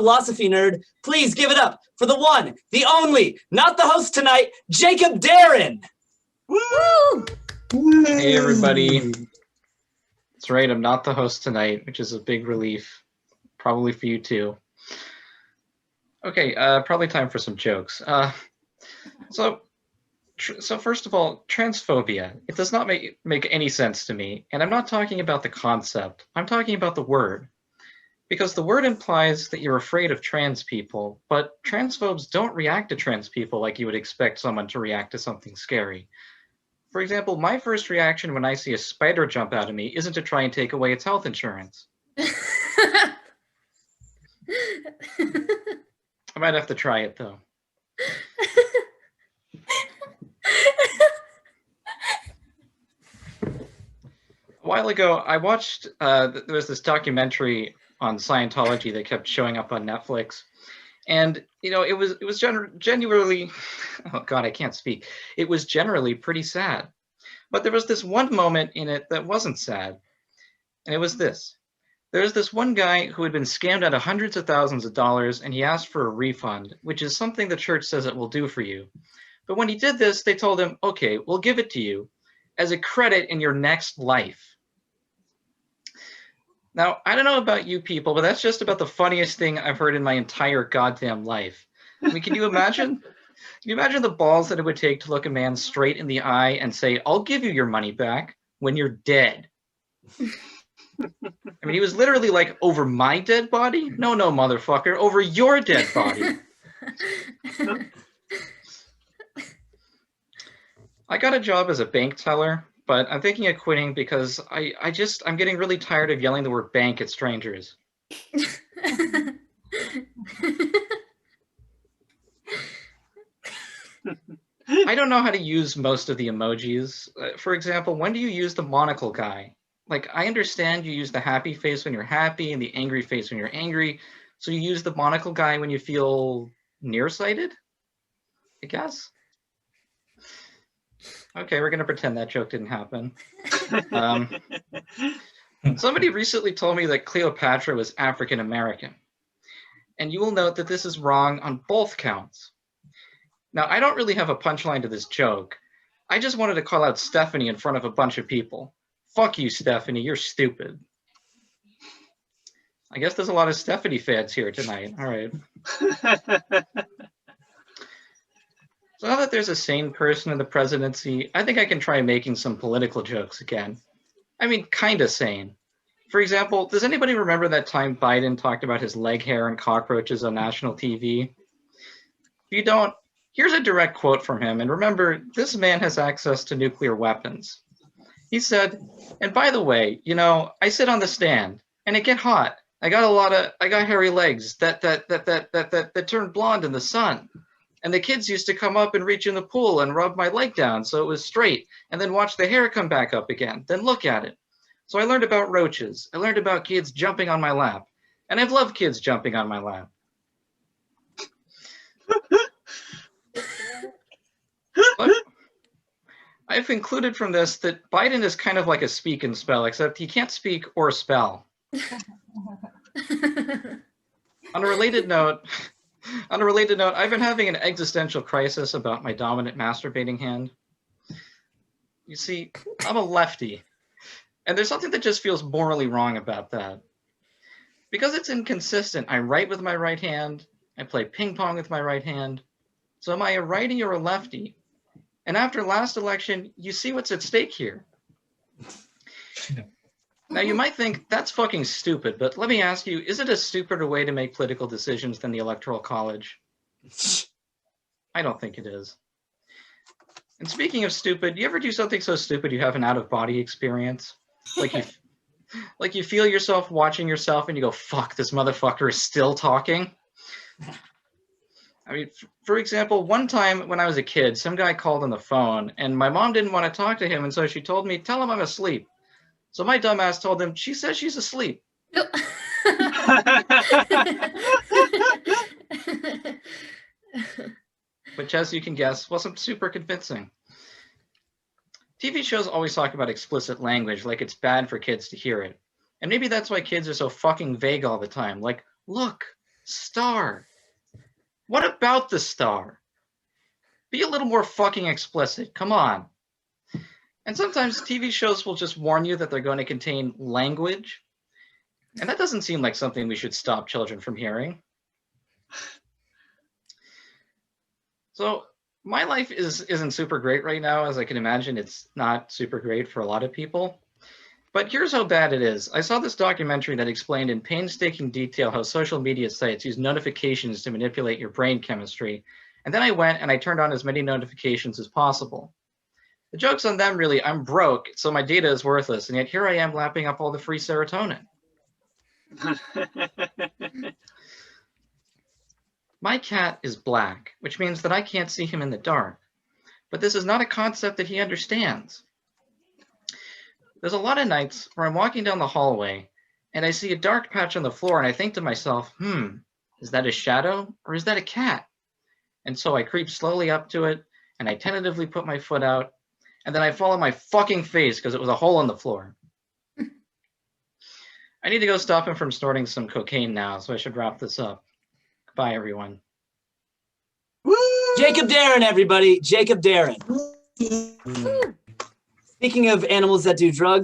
philosophy nerd, please give it up for the one, the only, not the host tonight, Jacob Darren. Woo! Hey everybody. That's right, I'm not the host tonight, which is a big relief. Probably for you too. Okay, probably time for some jokes. So first of all, transphobia. It does not make any sense to me, and I'm not talking about the concept. I'm talking about the word. Because the word implies that you're afraid of trans people, but transphobes don't react to trans people like you would expect someone to react to something scary. For example, my first reaction when I see a spider jump out of me isn't to try and take away its health insurance. I might have to try it, though. A while ago, I watched, there was this documentary on Scientology that kept showing up on Netflix. And, you know, it was genuinely, oh God, I can't speak. It was generally pretty sad. But there was this one moment in it that wasn't sad. And it was this. There was this one guy who had been scammed out of hundreds of thousands of dollars, and he asked for a refund, which is something the church says it will do for you. But when he did this, they told him, okay, we'll give it to you as a credit in your next life. Now, I don't know about you people, but that's just about the funniest thing I've heard in my entire goddamn life. I mean, can you imagine? Can you imagine the balls that it would take to look a man straight in the eye and say, I'll give you your money back when you're dead? I mean, he was literally like, over my dead body? No, motherfucker, over your dead body. I got a job as a bank teller, but I'm thinking of quitting because I'm getting really tired of yelling the word bank at strangers. I don't know how to use most of the emojis. For example, when do you use the monocle guy? Like, I understand you use the happy face when you're happy and the angry face when you're angry. So you use the monocle guy when you feel nearsighted, I guess. Okay, we're going to pretend that joke didn't happen. Somebody recently told me that Cleopatra was African American. And you will note that this is wrong on both counts. Now, I don't really have a punchline to this joke. I just wanted to call out Stephanie in front of a bunch of people. Fuck you, Stephanie, you're stupid. I guess there's a lot of Stephanie fans here tonight. All right. So now that there's a sane person in the presidency, I think I can try making some political jokes again. I mean, kind of sane. For example, does anybody remember that time Biden talked about his leg hair and cockroaches on national TV? If you don't, here's a direct quote from him. And remember, this man has access to nuclear weapons. He said, and by the way, you know, I sit on the stand and it get hot. I got hairy legs that turn blonde in the sun. And the kids used to come up and reach in the pool and rub my leg down so it was straight, and then watch the hair come back up again, then look at it. So I learned about roaches. I learned about kids jumping on my lap. And I've loved kids jumping on my lap. But I've concluded from this that Biden is kind of like a speak and spell, except he can't speak or spell. On a related note, I've been having an existential crisis about my dominant masturbating hand. You see, I'm a lefty, and there's something that just feels morally wrong about that. Because it's inconsistent, I write with my right hand, I play ping pong with my right hand. So am I a righty or a lefty? And after last election, you see what's at stake here. Now, you might think that's fucking stupid, but let me ask you, is it a stupider way to make political decisions than the Electoral College? I don't think it is. And speaking of stupid, you ever do something so stupid you have an out-of-body experience? Like you feel yourself watching yourself and you go, fuck, this motherfucker is still talking? I mean, for example, one time when I was a kid, some guy called on the phone and my mom didn't want to talk to him, and so she told me, tell him I'm asleep. So my dumbass told him, she says she's asleep. Which, as you can guess, wasn't super convincing. TV shows always talk about explicit language like it's bad for kids to hear it. And maybe that's why kids are so fucking vague all the time. Like, look, Star. What about the star? Be a little more fucking explicit. Come on. And sometimes TV shows will just warn you that they're going to contain language. And that doesn't seem like something we should stop children from hearing. So my life isn't super great right now. As I can imagine, it's not super great for a lot of people. But here's how bad it is. I saw this documentary that explained in painstaking detail how social media sites use notifications to manipulate your brain chemistry. And then I went and I turned on as many notifications as possible. The joke's on them, really. I'm broke, so my data is worthless. And yet here I am lapping up all the free serotonin. My cat is black, which means that I can't see him in the dark. But this is not a concept that he understands. There's a lot of nights where I'm walking down the hallway and I see a dark patch on the floor and I think to myself, is that a shadow or is that a cat? And so I creep slowly up to it and I tentatively put my foot out and then I fall on my fucking face because it was a hole in the floor. I need to go stop him from snorting some cocaine now, so I should wrap this up. Goodbye, everyone. Woo! Jacob Darren, everybody. Jacob Darren. Speaking of animals that do drugs,